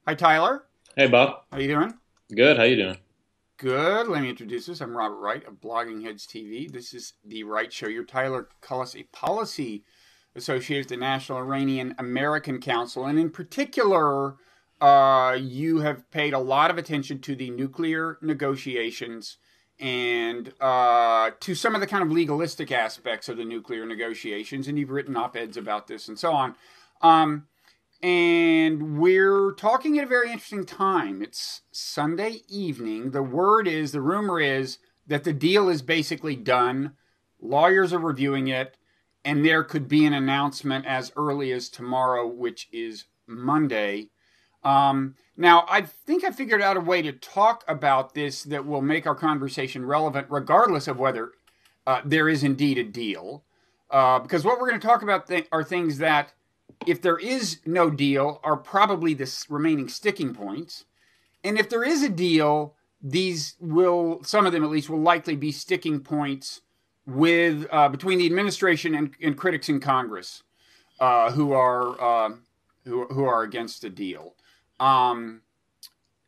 Hi, Tyler. Hey, Bob. How you doing? Good. How you doing? Good. Let me introduce us. I'm Robert Wright of Blogging Heads TV. This is the Wright Show. You're Tyler Cullis, a policy associate at the National Iranian American Council, and in particular, you have paid a lot of attention to the nuclear negotiations and to some of the kind of legalistic aspects of the nuclear negotiations, and you've written op-eds about this and so on. And we're talking at a very interesting time. It's Sunday evening. The rumor is that the deal is basically done. Lawyers are reviewing it, and there could be an announcement as early as tomorrow, which is Monday. Now, I think I figured out a way to talk about this that will make our conversation relevant, regardless of whether there is indeed a deal. Because what we're going to talk about are things that, if there is no deal, are probably the remaining sticking points. And if there is a deal, some of them at least, will likely be sticking points with between the administration and critics in Congress who are against the deal.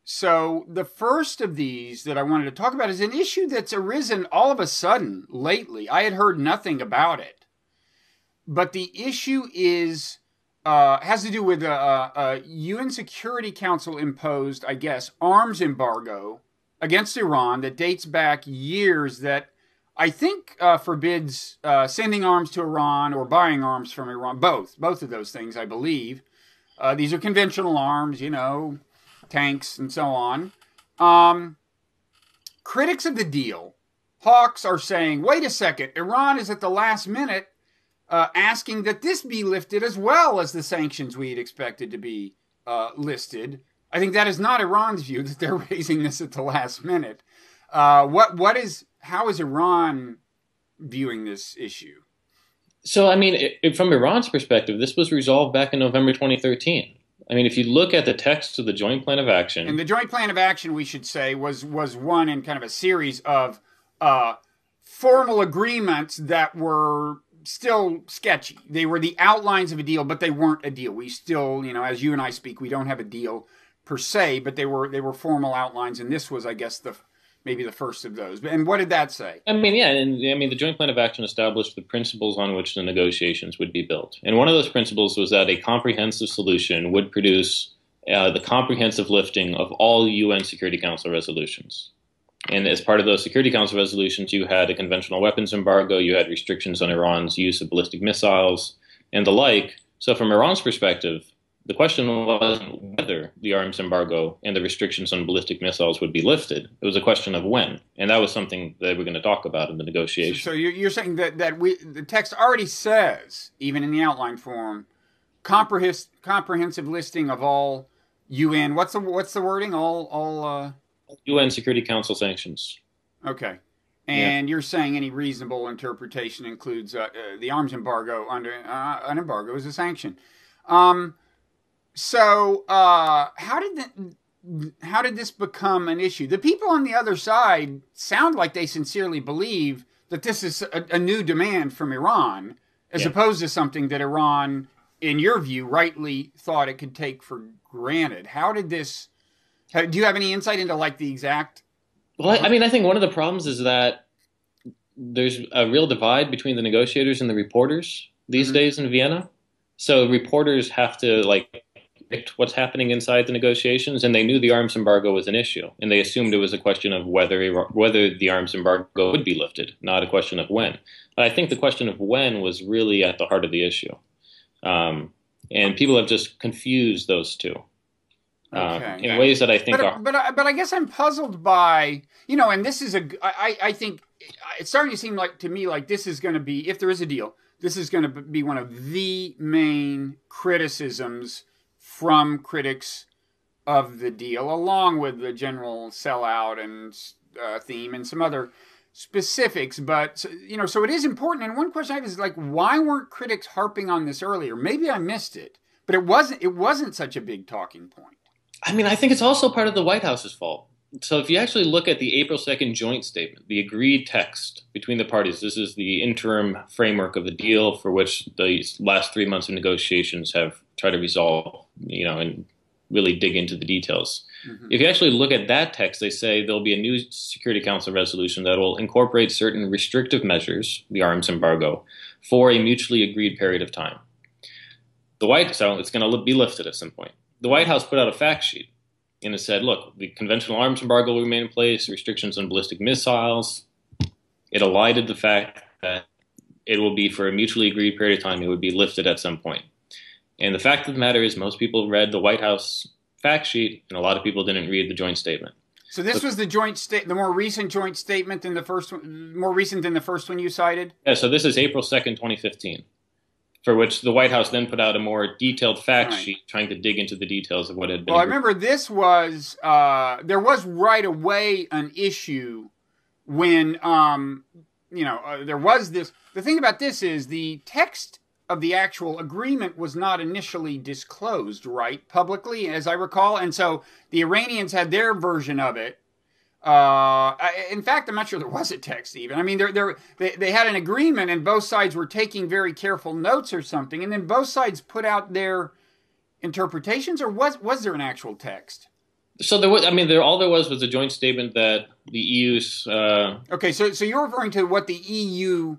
So the first of these that I wanted to talk about is an issue that's arisen all of a sudden lately. I had heard nothing about it, but the issue has to do with a UN Security Council imposed, I guess, arms embargo against Iran that dates back years, that I think forbids sending arms to Iran or buying arms from Iran. Both of those things, I believe. These are conventional arms, tanks and so on. Critics of the deal, hawks, are saying, wait a second, Iran is at the last minute asking that this be lifted as well as the sanctions we had expected to be listed. I think that is not Iran's view, that they're raising this at the last minute. How is Iran viewing this issue? So, from Iran's perspective, this was resolved back in November 2013. If you look at the text of the Joint Plan of Action... And the Joint Plan of Action, we should say, was one in kind of a series of formal agreements that were still sketchy. They were the outlines of a deal, but they weren't a deal. We still, as you and I speak, we don't have a deal per se, but they were formal outlines, and this was, I guess, maybe the first of those. And what did that say? The Joint Plan of Action established the principles on which the negotiations would be built. And one of those principles was that a comprehensive solution would produce the comprehensive lifting of all UN Security Council resolutions. And as part of those Security Council resolutions, you had a conventional weapons embargo, you had restrictions on Iran's use of ballistic missiles, and the like. So from Iran's perspective, the question wasn't whether the arms embargo and the restrictions on ballistic missiles would be lifted. It was a question of when. And that was something that we're going to talk about in the negotiation. So you're saying that the text already says, even in the outline form, comprehensive listing of all UN, what's the wording? All UN Security Council sanctions. Okay. And you're saying any reasonable interpretation includes the arms embargo under an embargo is a sanction. So how did this become an issue? The people on the other side sound like they sincerely believe that this is a new demand from Iran, as opposed to something that Iran, in your view, rightly thought it could take for granted. How did this... Do you have any insight into the exact... Well, I think one of the problems is that there's a real divide between the negotiators and the reporters these days in Vienna. So reporters have to predict what's happening inside the negotiations, and they knew the arms embargo was an issue, and they assumed it was a question of whether the arms embargo would be lifted, not a question of when. But I think the question of when was really at the heart of the issue, and people have just confused those two. In ways that I think are... But I guess I'm puzzled by, and this is I think it's starting to seem to me like this is going to be, if there is a deal, this is going to be one of the main criticisms from critics of the deal, along with the general sellout and theme and some other specifics. But, so it is important. And one question I have is why weren't critics harping on this earlier? Maybe I missed it, but it wasn't such a big talking point. I think it's also part of the White House's fault. So if you actually look at the April 2nd joint statement, the agreed text between the parties, this is the interim framework of the deal for which the last 3 months of negotiations have tried to resolve, in really dig into the details. If you actually look at that text, they say there'll be a new Security Council resolution that will incorporate certain restrictive measures, the arms embargo, for a mutually agreed period of time. So it's going to be lifted at some point. The White House put out a fact sheet, and it said, look, the conventional arms embargo will remain in place, restrictions on ballistic missiles. It elided the fact that it will be for a mutually agreed period of time. It would be lifted at some point. And the fact of the matter is most people read the White House fact sheet, and a lot of people didn't read the joint statement. So this was the the more recent joint statement than the first one, more recent than the first one you cited? Yeah, so this is April 2nd, 2015, for which the White House then put out a more detailed fact sheet trying to dig into the details of what had been. Well, I remember this was, there was right away an issue when, there was this. The thing about this is the text of the actual agreement was not initially disclosed, right, publicly, as I recall. And so the Iranians had their version of it. In fact, I'm not sure there was a text even. I mean, they had an agreement and both sides were taking very careful notes or something. And then both sides put out their interpretations, or was there an actual text? So all there was a joint statement that the EU's... Okay, so you're referring to what the EU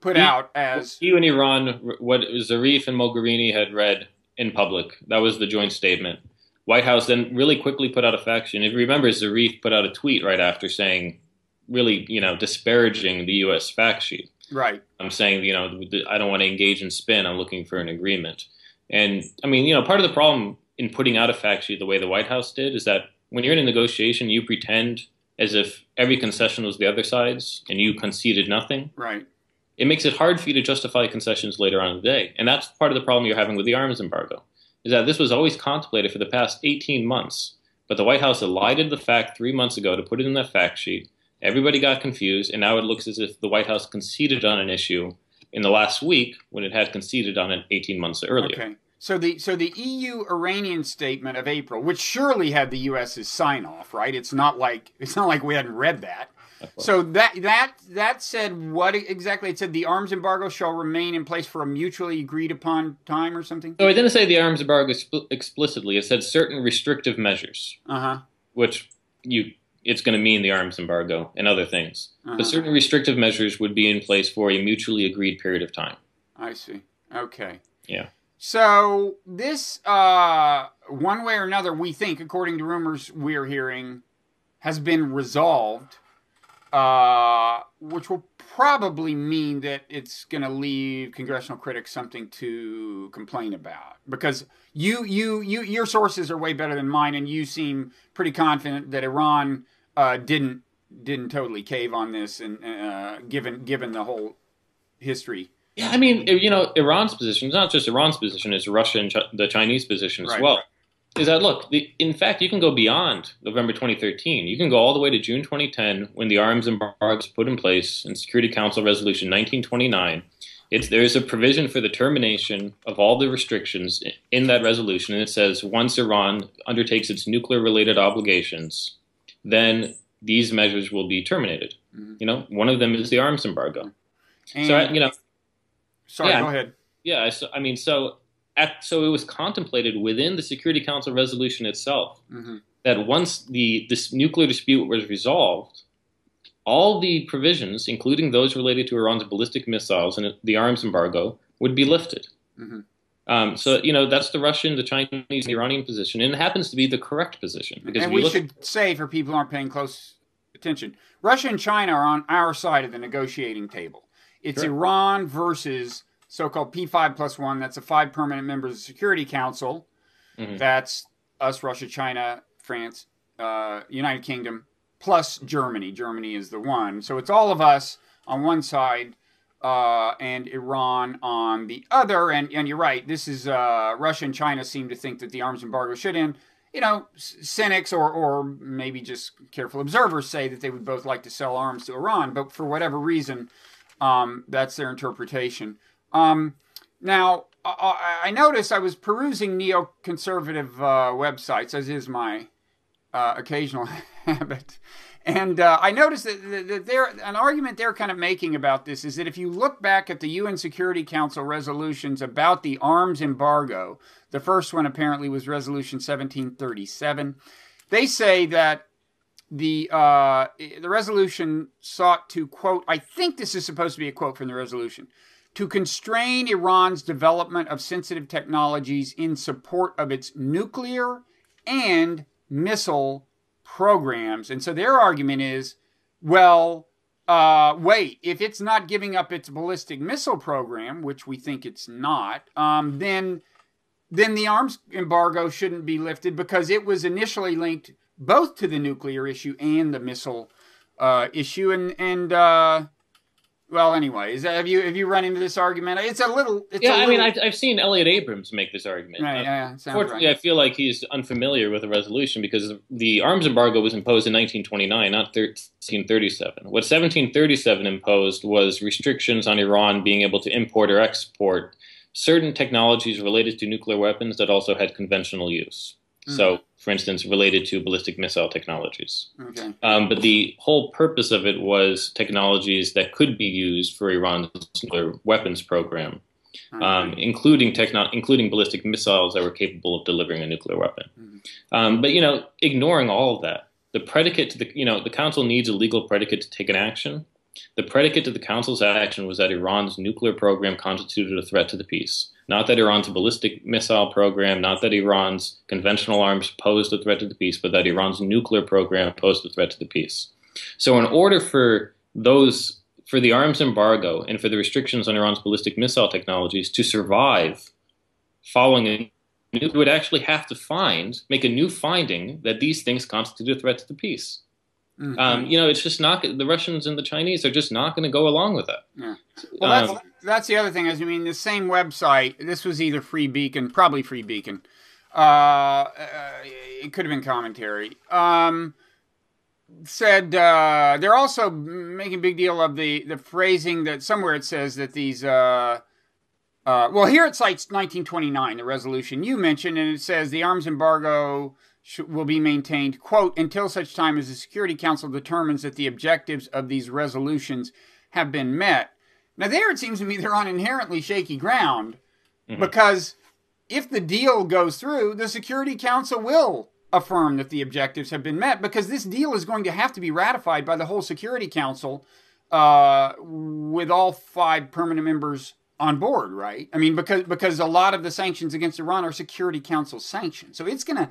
put out as... EU and Iran, what Zarif and Mogherini had read in public. That was the joint statement. White House then really quickly put out a fact sheet. And if you remember, Zarif put out a tweet right after saying, really, disparaging the U.S. fact sheet. Right. I'm saying, I don't want to engage in spin. I'm looking for an agreement. And, part of the problem in putting out a fact sheet the way the White House did is that when you're in a negotiation, you pretend as if every concession was the other side's and you conceded nothing. Right. It makes it hard for you to justify concessions later on in the day. And that's part of the problem you're having with the arms embargo, is that this was always contemplated for the past 18 months. But the White House elided the fact 3 months ago to put it in that fact sheet. Everybody got confused, and now it looks as if the White House conceded on an issue in the last week when it had conceded on it 18 months earlier. Okay. So the EU-Iranian statement of April, which surely had the U.S.'s sign-off, right? It's not like we hadn't read that. So that said what exactly? It said the arms embargo shall remain in place for a mutually agreed upon time or something? So it didn't say the arms embargo explicitly. It said certain restrictive measures, which it's going to mean the arms embargo and other things. But certain restrictive measures would be in place for a mutually agreed period of time. I see. Okay. Yeah. So this, one way or another, we think, according to rumors we're hearing, has been resolved. Which will probably mean that it's going to leave congressional critics something to complain about, because your sources are way better than mine, and you seem pretty confident that Iran didn't totally cave on this, and given the whole history. Yeah, Iran's position is not just Iran's position; it's Russia and the Chinese position as well. Is that, look, in fact, you can go beyond November 2013. You can go all the way to June 2010 when the arms embargo was put in place in Security Council Resolution 1929. There's a provision for the termination of all the restrictions in that resolution, and it says once Iran undertakes its nuclear-related obligations, then these measures will be terminated. One of them is the arms embargo. And, go ahead. Yeah, so it was contemplated within the Security Council resolution itself that once this nuclear dispute was resolved, all the provisions, including those related to Iran's ballistic missiles and the arms embargo, would be lifted. That's the Russian, the Chinese, and the Iranian position, and it happens to be the correct position. Because and we should say, for people who aren't paying close attention, Russia and China are on our side of the negotiating table. It's Iran versus so-called P5+1, that's the 5 permanent members of the Security Council. That's us, Russia, China, France, United Kingdom, plus Germany. Germany is the one. So it's all of us on one side and Iran on the other. And you're right, this is Russia and China seem to think that the arms embargo should end. Cynics or maybe just careful observers say that they would both like to sell arms to Iran. But for whatever reason, that's their interpretation. Now, I noticed I was perusing neoconservative websites, as is my occasional habit. And I noticed that an argument they're kind of making about this is that if you look back at the UN Security Council resolutions about the arms embargo, the first one apparently was Resolution 1737, they say that the resolution sought to, quote, I think this is supposed to be a quote from the resolution, to constrain Iran's development of sensitive technologies in support of its nuclear and missile programs. And so their argument is, well, wait, if it's not giving up its ballistic missile program, which we think it's not, then the arms embargo shouldn't be lifted because it was initially linked both to the nuclear issue and the missile issue. Well, anyway, have you run into this argument? I've seen Elliot Abrams make this argument. Right, Fortunately, right. I feel like he's unfamiliar with the resolution because the arms embargo was imposed in 1929, not 1737. What 1737 imposed was restrictions on Iran being able to import or export certain technologies related to nuclear weapons that also had conventional use. So, for instance, related to ballistic missile technologies. Okay. But the whole purpose of it was technologies that could be used for Iran's nuclear weapons program, including ballistic missiles that were capable of delivering a nuclear weapon. But ignoring all of that, the predicate to the council needs a legal predicate to take an action. The predicate to the council's action was that Iran's nuclear program constituted a threat to the peace. Not that Iran's ballistic missile program, not that Iran's conventional arms posed a threat to the peace, but that Iran's nuclear program posed a threat to the peace. So in order for the arms embargo and for the restrictions on Iran's ballistic missile technologies to survive following we would actually have to make a new finding that these things constitute a threat to the peace. It's just not, the Russians and the Chinese are just not going to go along with that. Yeah. Well, that's the other thing. The same website, this was either Free Beacon, probably Free Beacon. It could have been commentary. Said they're also making a big deal of the phrasing that somewhere it says that these, here it cites 1929, the resolution you mentioned, and it says the arms embargo will be maintained, quote, until such time as the Security Council determines that the objectives of these resolutions have been met. Now there it seems to me they're on inherently shaky ground, because if the deal goes through, the Security Council will affirm that the objectives have been met, because this deal is going to have to be ratified by the whole Security Council with all 5 permanent members on board, right? Because a lot of the sanctions against Iran are Security Council sanctions. So the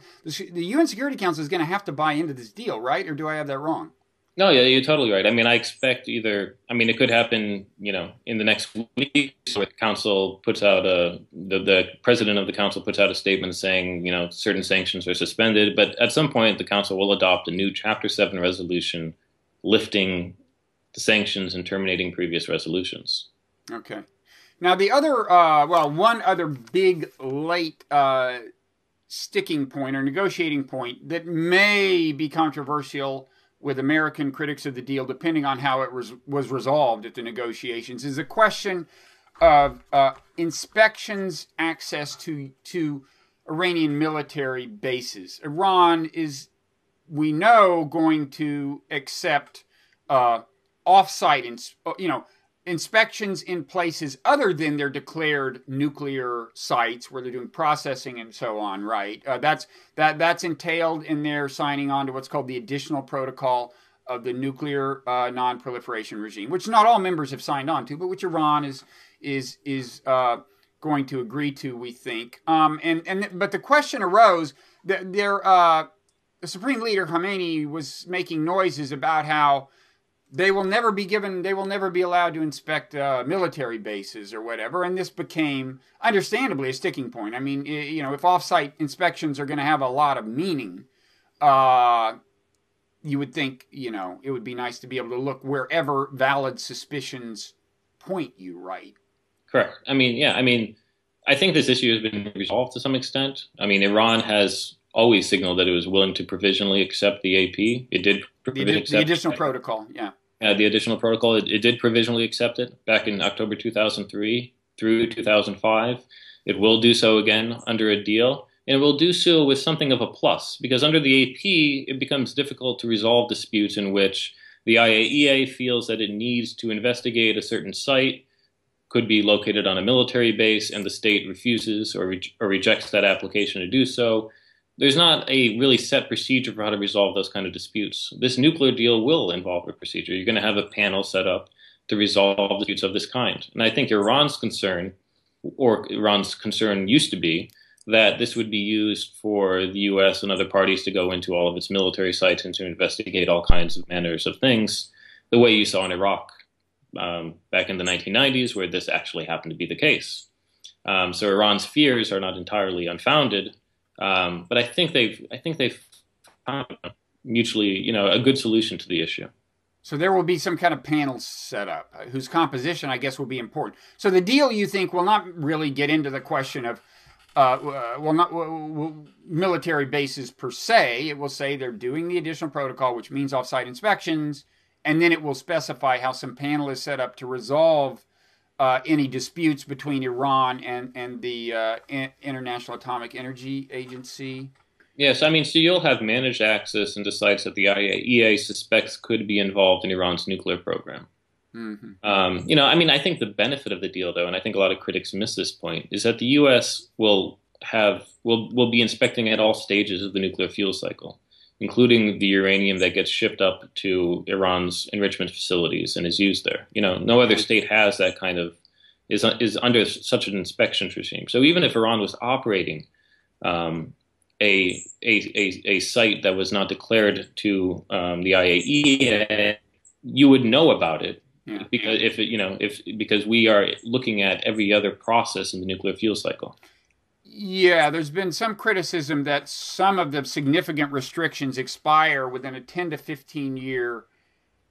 UN Security Council is going to have to buy into this deal, right? Or do I have that wrong? No, yeah, you're totally right. I expect it could happen, in the next week. So the council puts out the president of the council puts out a statement saying, certain sanctions are suspended. But at some point, the council will adopt a new Chapter 7 resolution lifting the sanctions and terminating previous resolutions. Okay. Now, one other big late sticking point or negotiating point that may be controversial with American critics of the deal, depending on how it was resolved at the negotiations, is the question of inspections access to Iranian military bases. Iran is, we know, going to accept off-site, inspections in places other than their declared nuclear sites where they're doing processing and so on, right? That's entailed in their signing on to what's called the additional protocol of the nuclear non-proliferation regime, which not all members have signed on to, but which Iran is going to agree to, we think. But the question arose that the Supreme Leader Khamenei was making noises about how they will never be allowed to inspect military bases or whatever, and this became, understandably, a sticking point. If off-site inspections are going to have a lot of meaning, you would think, it would be nice to be able to look wherever valid suspicions point you, right? Correct. I think this issue has been resolved to some extent. Iran has always signaled that it was willing to provisionally accept the AP. It did the additional protocol, yeah. The additional protocol, it did provisionally accept it back in October 2003 through 2005. It will do so again under a deal. And it will do so with something of a plus, because under the AP, it becomes difficult to resolve disputes in which the IAEA feels that it needs to investigate a certain site, could be located on a military base, and the state refuses or rejects that application to do so. There's not a really set procedure for how to resolve those kind of disputes. This nuclear deal will involve a procedure. You're going to have a panel set up to resolve disputes of this kind. And I think Iran's concern used to be that this would be used for the U.S. and other parties to go into all of its military sites and to investigate all kinds of manners of things, the way you saw in Iraq back in the 1990s, where this actually happened to be the case. So Iran's fears are not entirely unfounded, but I think they've found mutually, a good solution to the issue. So there will be some kind of panel set up whose composition, I guess, will be important. So the deal, you think, will not really get into the question of military bases per se. It will say they're doing the additional protocol, which means off-site inspections, and then it will specify how some panel is set up to resolve any disputes between Iran and the International Atomic Energy Agency. Yes, so you'll have managed access into sites that the IAEA suspects could be involved in Iran's nuclear program. Mm-hmm. I think the benefit of the deal, though, and I think a lot of critics miss this point, is that the U.S. will be inspecting at all stages of the nuclear fuel cycle, including the uranium that gets shipped up to Iran's enrichment facilities and is used there. No other state has that kind of is under such an inspection regime. So even if Iran was operating a site that was not declared to the IAEA, you would know about it. Yeah. Because we are looking at every other process in the nuclear fuel cycle. Yeah, there's been some criticism that some of the significant restrictions expire within a 10 to 15 year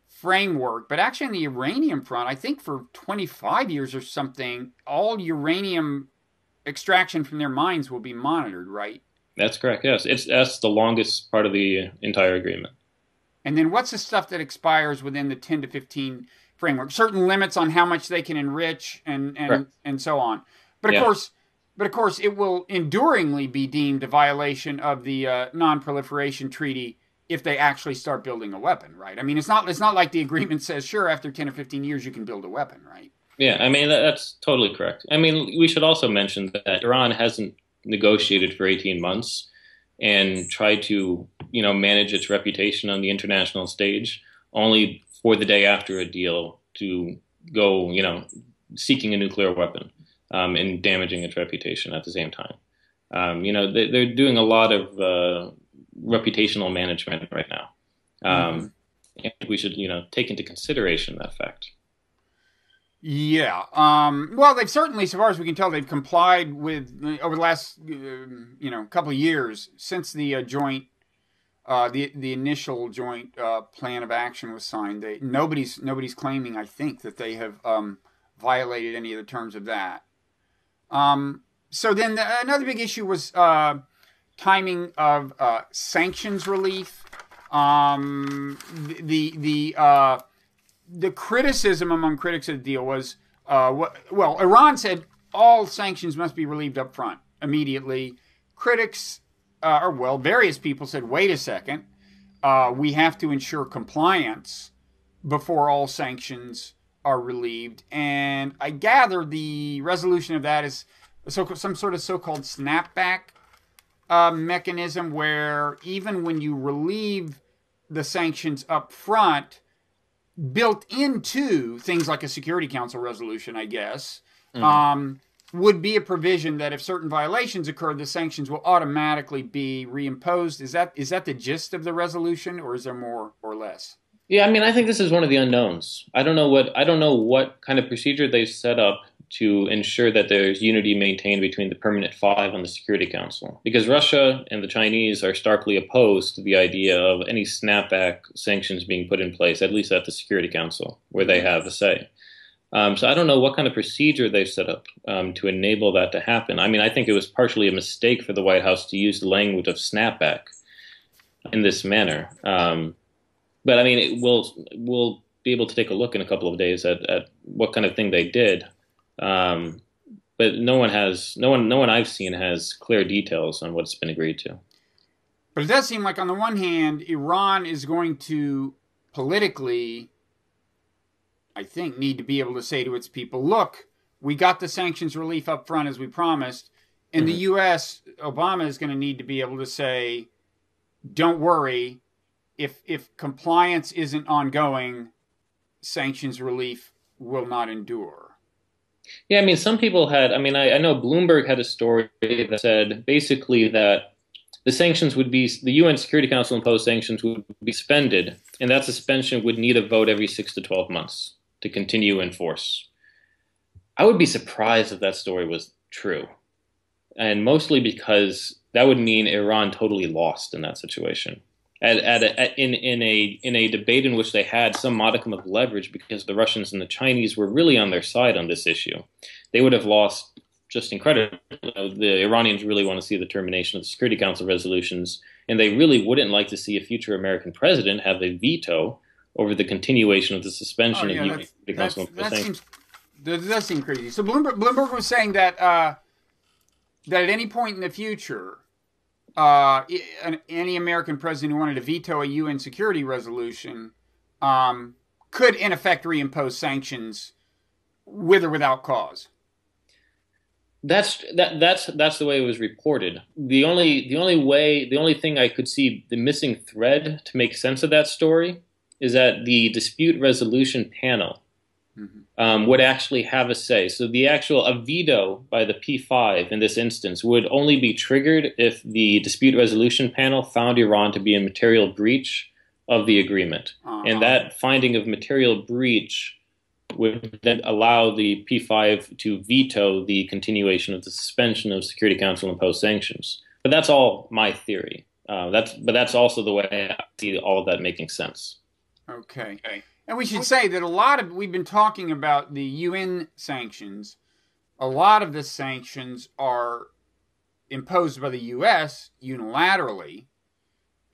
framework. But actually on the uranium front, I think for 25 years or something, all uranium extraction from their mines will be monitored, right? That's correct, yes. That's the longest part of the entire agreement. And then what's the stuff that expires within the 10 to 15 framework? Certain limits on how much they can enrich and so on. But of course, it will enduringly be deemed a violation of the Non-Proliferation Treaty if they actually start building a weapon, right? It's not like the agreement says, sure, after 10 or 15 years you can build a weapon, right? Yeah, that's totally correct. We should also mention that Iran hasn't negotiated for 18 months and tried to, manage its reputation on the international stage only for the day after a deal to go, seeking a nuclear weapon and damaging its reputation at the same time. They're doing a lot of reputational management right now. And we should, take into consideration that fact. Yeah. Well, they've certainly, so far as we can tell, they've complied with, over the last, couple of years since the joint, the initial joint plan of action was signed. Nobody's claiming, I think, that they have violated any of the terms of that. So then another big issue was timing of sanctions relief. The criticism among critics of the deal was, Iran said all sanctions must be relieved up front immediately. Critics, various people said, wait a second, we have to ensure compliance before all sanctions are relieved. And I gather the resolution of that is some sort of so-called snapback mechanism where even when you relieve the sanctions up front, built into things like a Security Council resolution, I guess, would be a provision that if certain violations occur, the sanctions will automatically be reimposed. Is that the gist of the resolution, or is there more or less? Yeah, I think this is one of the unknowns. I don't know what kind of procedure they've set up to ensure that there's unity maintained between the permanent five on the Security Council. Because Russia and the Chinese are starkly opposed to the idea of any snapback sanctions being put in place, at least at the Security Council, where they have a say. So I don't know what kind of procedure they've set up to enable that to happen. I think it was partially a mistake for the White House to use the language of snapback in this manner. But we'll be able to take a look in a couple of days at what kind of thing they did. but no one I've seen has clear details on what's been agreed to. But it does seem like, on the one hand, Iran is going to politically, I think, need to be able to say to its people, look, we got the sanctions relief up front as we promised. In the U.S., Obama is going to need to be able to say, don't worry, if compliance isn't ongoing, sanctions relief will not endure. Yeah, I mean, some people had, I mean, I know Bloomberg had a story that said basically that the sanctions would be, the UN Security Council imposed sanctions would be suspended, and that suspension would need a vote every 6 to 12 months to continue in force. I would be surprised if that story was true, and mostly because that would mean Iran totally lost in that situation. In a debate in which they had some modicum of leverage because the Russians and the Chinese were really on their side on this issue, they would have lost just incredibly. The Iranians really want to see the termination of the Security Council resolutions, and they really wouldn't like to see a future American president have a veto over the continuation of the suspension of the Security Council. That does seem crazy. So Bloomberg was saying that that at any point in the future, any American president who wanted to veto a UN security resolution could, in effect, reimpose sanctions with or without cause. That's the way it was reported. The only thing I could see the missing thread to make sense of that story is that the dispute resolution panel would actually have a say. So a veto by the P5 in this instance would only be triggered if the dispute resolution panel found Iran to be in material breach of the agreement. And that finding of material breach would then allow the P5 to veto the continuation of the suspension of Security Council imposed sanctions. But that's all my theory. That's also the way I see all of that making sense. Okay. And we should say that we've been talking about the UN sanctions. A lot of the sanctions are imposed by the U.S. unilaterally,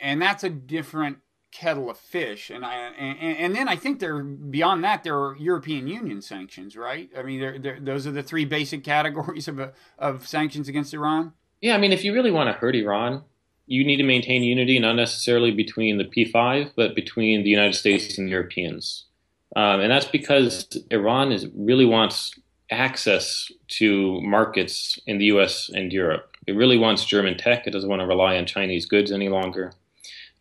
and that's a different kettle of fish. And then I think beyond that, there are European Union sanctions, right? I mean, those are the three basic categories of sanctions against Iran. Yeah, I mean, if you really want to hurt Iran, you need to maintain unity, not necessarily between the P5, but between the United States and Europeans. And that's because Iran really wants access to markets in the U.S. and Europe. It really wants German tech. It doesn't want to rely on Chinese goods any longer.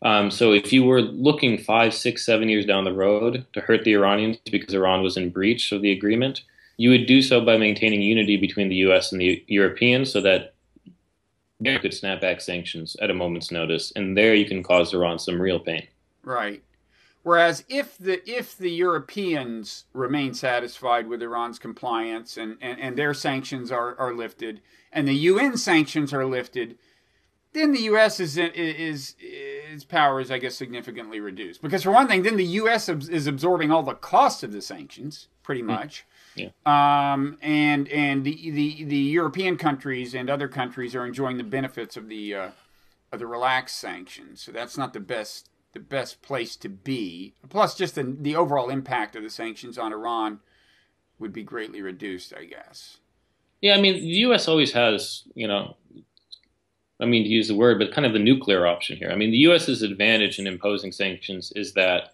So if you were looking 5, 6, 7 years down the road to hurt the Iranians because Iran was in breach of the agreement, you would do so by maintaining unity between the U.S. and the Europeans so that you could snap back sanctions at a moment's notice, and there you can cause Iran some real pain. Right. Whereas if the Europeans remain satisfied with Iran's compliance and their sanctions are lifted, and the UN sanctions are lifted, then the U.S. its power is, I guess, significantly reduced. Because for one thing, then the U.S. is absorbing all the cost of the sanctions, pretty much. Yeah. And the European countries and other countries are enjoying the benefits of the relaxed sanctions. So that's not the best place to be. Plus, just the overall impact of the sanctions on Iran would be greatly reduced, I guess. Yeah, I mean, the U.S. always has, I mean, to use the word, but kind of the nuclear option here. I mean, the U.S.'s advantage in imposing sanctions is that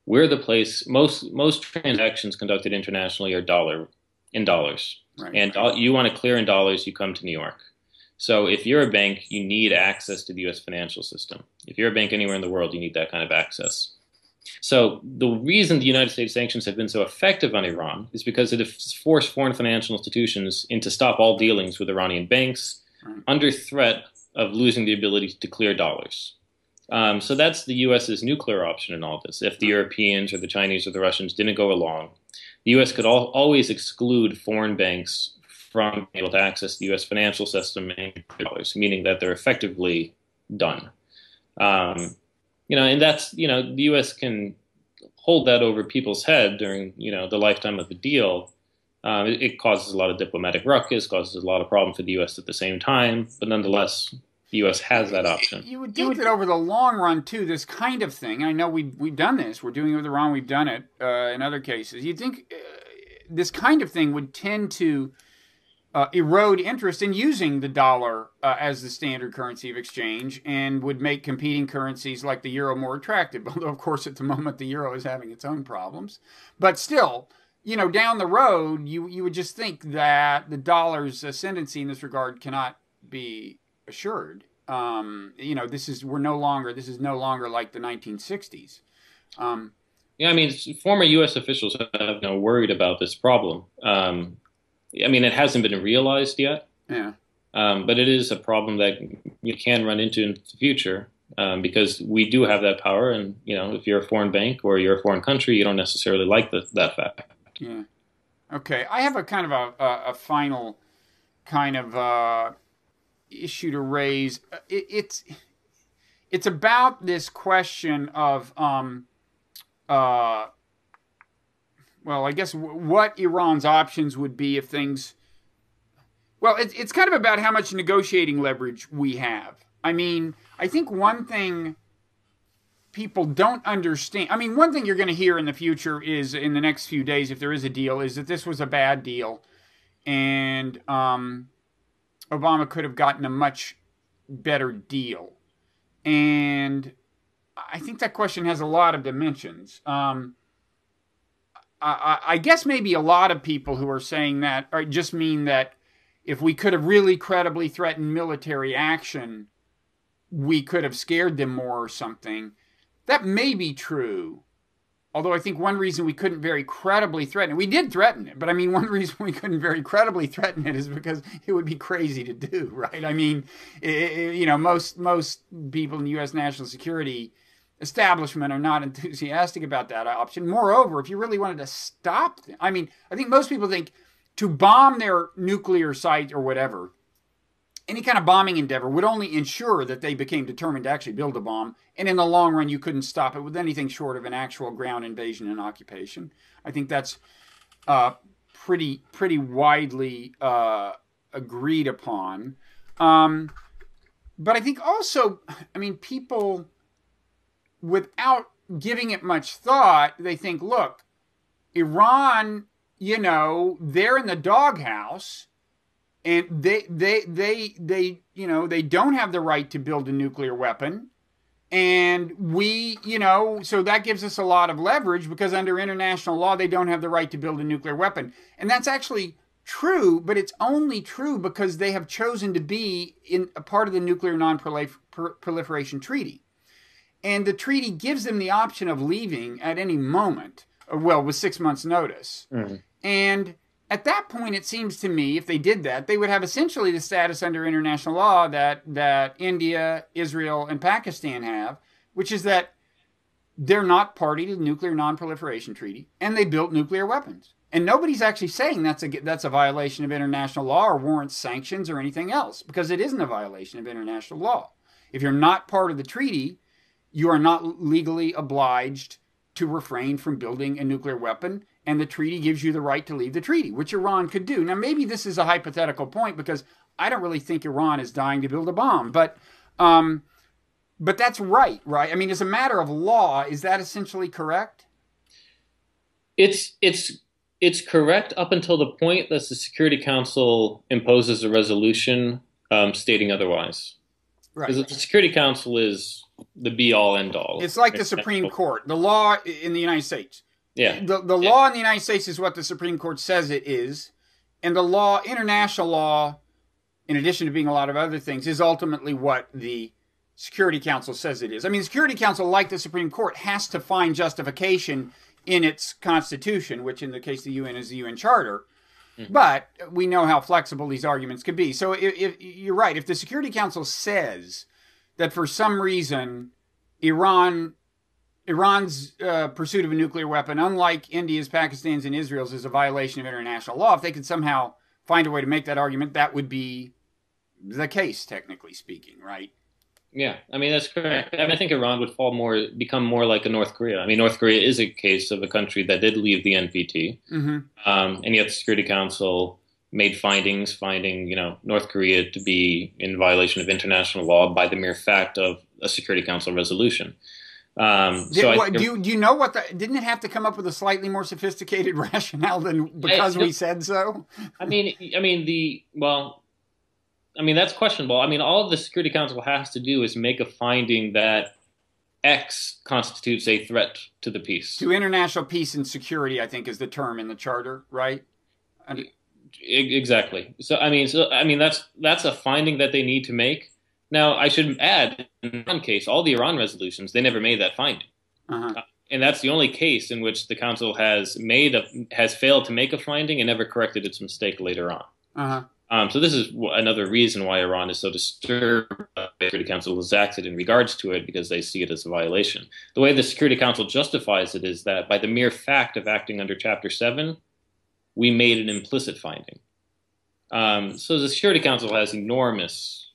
we're the place, most transactions conducted internationally are in dollars. Right, and you want to clear in dollars, you come to New York. So if you're a bank, you need access to the U.S. financial system. If you're a bank anywhere in the world, you need that kind of access. So the reason the United States sanctions have been so effective on Iran is because it has forced foreign financial institutions to stop all dealings with Iranian banks under threat of losing the ability to clear dollars. So that's the U.S.'s nuclear option in all this. If the Europeans or the Chinese or the Russians didn't go along, the U.S. could always exclude foreign banks from being able to access the U.S. financial system and dollars, meaning that they're effectively done. And that's, the U.S. can hold that over people's head during, the lifetime of the deal. It causes a lot of diplomatic ruckus, causes a lot of problem for the U.S. at the same time, but nonetheless, the U.S. has that option. You would think that over the long run, too, this kind of thing, I know we've done this, we're doing it with Iran, we've done it in other cases. You'd think this kind of thing would tend to erode interest in using the dollar as the standard currency of exchange, and would make competing currencies like the euro more attractive. Although, of course, at the moment the euro is having its own problems. But still, down the road, you would just think that the dollar's ascendancy in this regard cannot be assured. This is no longer like the 1960s. Former U.S. officials have worried about this problem. It hasn't been realized yet. Yeah. But it is a problem that you can run into in the future because we do have that power. And, if you're a foreign bank or you're a foreign country, you don't necessarily like that fact. Yeah. Okay. I have a kind of a final kind of issue to raise. It's about this question of, I guess what Iran's options would be if things. Well, it's kind of about how much negotiating leverage we have. I think one thing people don't understand. One thing you're going to hear in the future is, in the next few days, if there is a deal, is that this was a bad deal, and Obama could have gotten a much better deal. And I think that question has a lot of dimensions. I guess maybe a lot of people who are saying that just mean that if we could have really credibly threatened military action, we could have scared them more or something. That may be true. Although I think one reason we couldn't very credibly threaten it, we did threaten it, but one reason we couldn't very credibly threaten it is because it would be crazy to do, right? Most people in the U.S. national security establishment are not enthusiastic about that option. Moreover, if you really wanted to stop them, I think most people think to bomb their nuclear site or whatever, any kind of bombing endeavor would only ensure that they became determined to actually build a bomb, and in the long run you couldn't stop it with anything short of an actual ground invasion and occupation. I think that's pretty widely agreed upon. But I think also, people, without giving it much thought, they think, look, Iran, they're in the doghouse, and they don't have the right to build a nuclear weapon. And we, so that gives us a lot of leverage because under international law, they don't have the right to build a nuclear weapon. And that's actually true, but it's only true because they have chosen to be in a part of the Nuclear Non-Proliferation Treaty. And the treaty gives them the option of leaving at any moment, with 6 months' notice. Mm-hmm. And at that point, it seems to me, if they did that, they would have essentially the status under international law that India, Israel, and Pakistan have, which is that they're not party to the Nuclear Non-Proliferation Treaty, and they built nuclear weapons. And nobody's actually saying that's a violation of international law or warrants sanctions or anything else, because it isn't a violation of international law. If you're not part of the treaty, you are not legally obliged to refrain from building a nuclear weapon, and the treaty gives you the right to leave the treaty, which Iran could do. Now, maybe this is a hypothetical point because I don't really think Iran is dying to build a bomb, but that's right? As a matter of law, is that essentially correct? It's correct up until the point that the Security Council imposes a resolution stating otherwise. Right. Because the Security Council is the be-all, end-all. It's like the Supreme Court. The law in the United States. Yeah. The law in the United States is what the Supreme Court says it is. And the law, international law, in addition to being a lot of other things, is ultimately what the Security Council says it is. The Security Council, like the Supreme Court, has to find justification in its constitution, which in the case of the UN is the UN Charter. Mm-hmm. But we know how flexible these arguments could be. So if you're right, if the Security Council says that for some reason Iran's pursuit of a nuclear weapon, unlike India's, Pakistan's, and Israel's, is a violation of international law, if they could somehow find a way to make that argument, that would be the case, technically speaking, right? Yeah, that's correct. I think Iran would become more like a North Korea. North Korea is a case of a country that did leave the NPT, mm-hmm. And yet the Security Council made findings finding, North Korea to be in violation of international law by the mere fact of a Security Council resolution. Do you know what didn't it have to come up with a slightly more sophisticated rationale than because we said so? That's questionable. All the Security Council has to do is make a finding that X constitutes a threat to the peace. To international peace and security, I think is the term in the charter, right? Exactly. That's a finding that they need to make. Now, I should add, in one case, all the Iran resolutions, they never made that finding. And that's the only case in which the Council has failed to make a finding and never corrected its mistake later on. So this is another reason why Iran is so disturbed by the Security Council has acted in regards to it, because they see it as a violation. The way the Security Council justifies it is that by the mere fact of acting under Chapter 7, we made an implicit finding. So the Security Council has enormous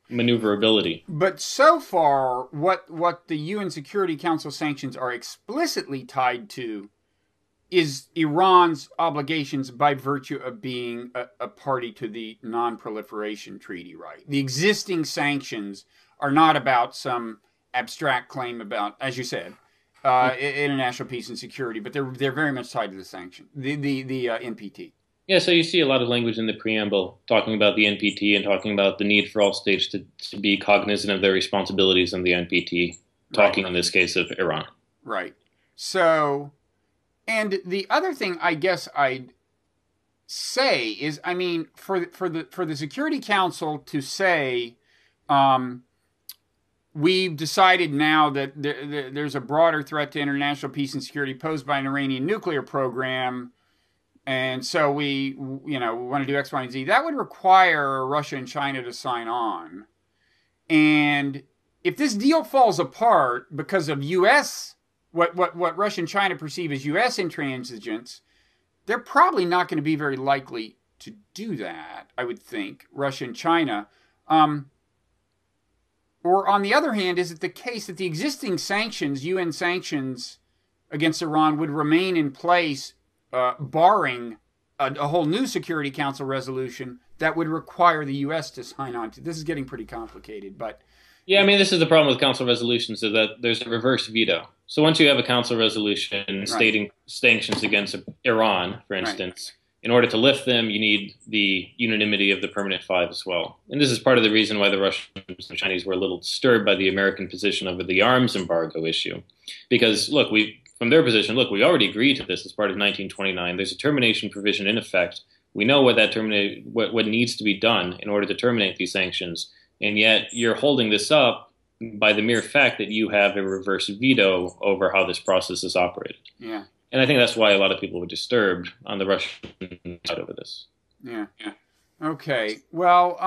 maneuverability. But so far, what the UN Security Council sanctions are explicitly tied to is Iran's obligations by virtue of being a party to the Non-Proliferation Treaty, right? The existing sanctions are not about some abstract claim about, as you said, international peace and security, but they're very much tied to the sanction, the NPT. Yeah, so you see a lot of language in the preamble talking about the NPT and talking about the need for all states to be cognizant of their responsibilities in the NPT, talking in this case of Iran. Right. So, and the other thing I guess I'd say is, for the Security Council to say, we've decided now that there's a broader threat to international peace and security posed by an Iranian nuclear program, and so we want to do X, Y, and Z. That would require Russia and China to sign on. And if this deal falls apart because of U.S., what Russia and China perceive as U.S. intransigence, they're probably not going to be very likely to do that, I would think, Russia and China. Or on the other hand, is it the case that the existing sanctions, UN sanctions against Iran, would remain in place, barring a whole new Security Council resolution that would require the U.S. to sign on to? This is getting pretty complicated, but... Yeah, this is the problem with council resolutions, is that there's a reverse veto. So once you have a council resolution stating sanctions against Iran, for instance, in order to lift them, you need the unanimity of the Permanent Five as well. And this is part of the reason why the Russians and Chinese were a little disturbed by the American position over the arms embargo issue. Because, from their position, we already agreed to this as part of 1929. There's a termination provision in effect. We know what needs to be done in order to terminate these sanctions. And yet you're holding this up by the mere fact that you have a reverse veto over how this process is operated. Yeah. And I think that's why a lot of people were disturbed on the Russian side over this. Yeah. Okay. Well,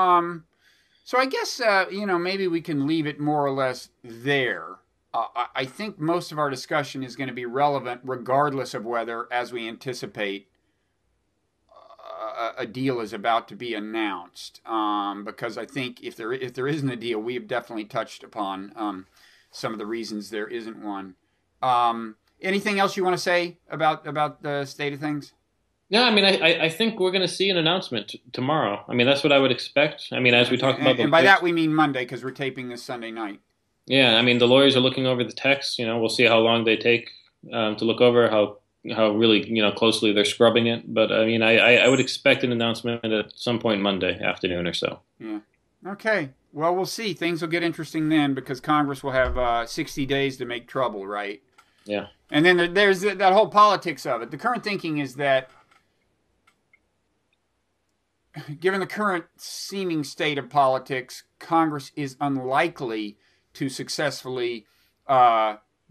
so I guess, maybe we can leave it more or less there. I think most of our discussion is going to be relevant regardless of whether, as we anticipate, a deal is about to be announced, because I think if there isn't a deal, we have definitely touched upon some of the reasons there isn't one. Anything else you want to say about the state of things? No, I think we're going to see an announcement tomorrow. That's what I would expect. As we talked about, and by that we mean Monday, because we're taping this Sunday night. Yeah, the lawyers are looking over the text. We'll see how long they take to look over how really, closely they're scrubbing it. But, I would expect an announcement at some point Monday afternoon or so. Yeah. Okay. Well, we'll see. Things will get interesting then, because Congress will have 60 days to make trouble, right? Yeah. And then there's that whole politics of it. The current thinking is that, given the current seeming state of politics, Congress is unlikely to successfully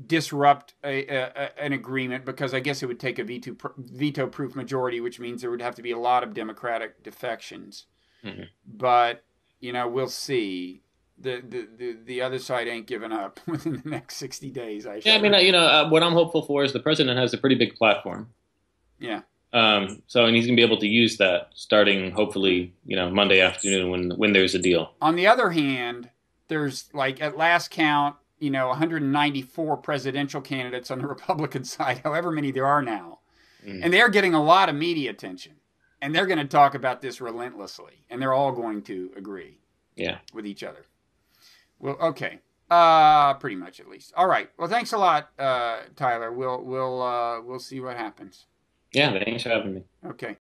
disrupt an agreement, because I guess it would take a veto-proof majority, which means there would have to be a lot of Democratic defections. Mm-hmm. But, we'll see. The other side ain't giving up within the next 60 days, I should. Yeah, what I'm hopeful for is the president has a pretty big platform. Yeah. And he's going to be able to use that starting, hopefully, Monday afternoon when there's a deal. On the other hand, there's, at last count, 194 presidential candidates on the Republican side, however many there are now. Mm. And they're getting a lot of media attention. And they're going to talk about this relentlessly. And they're all going to agree with each other. Well, okay. Pretty much at least. All right. Well, thanks a lot, Tyler. We'll see what happens. Yeah, thanks for having me. Okay.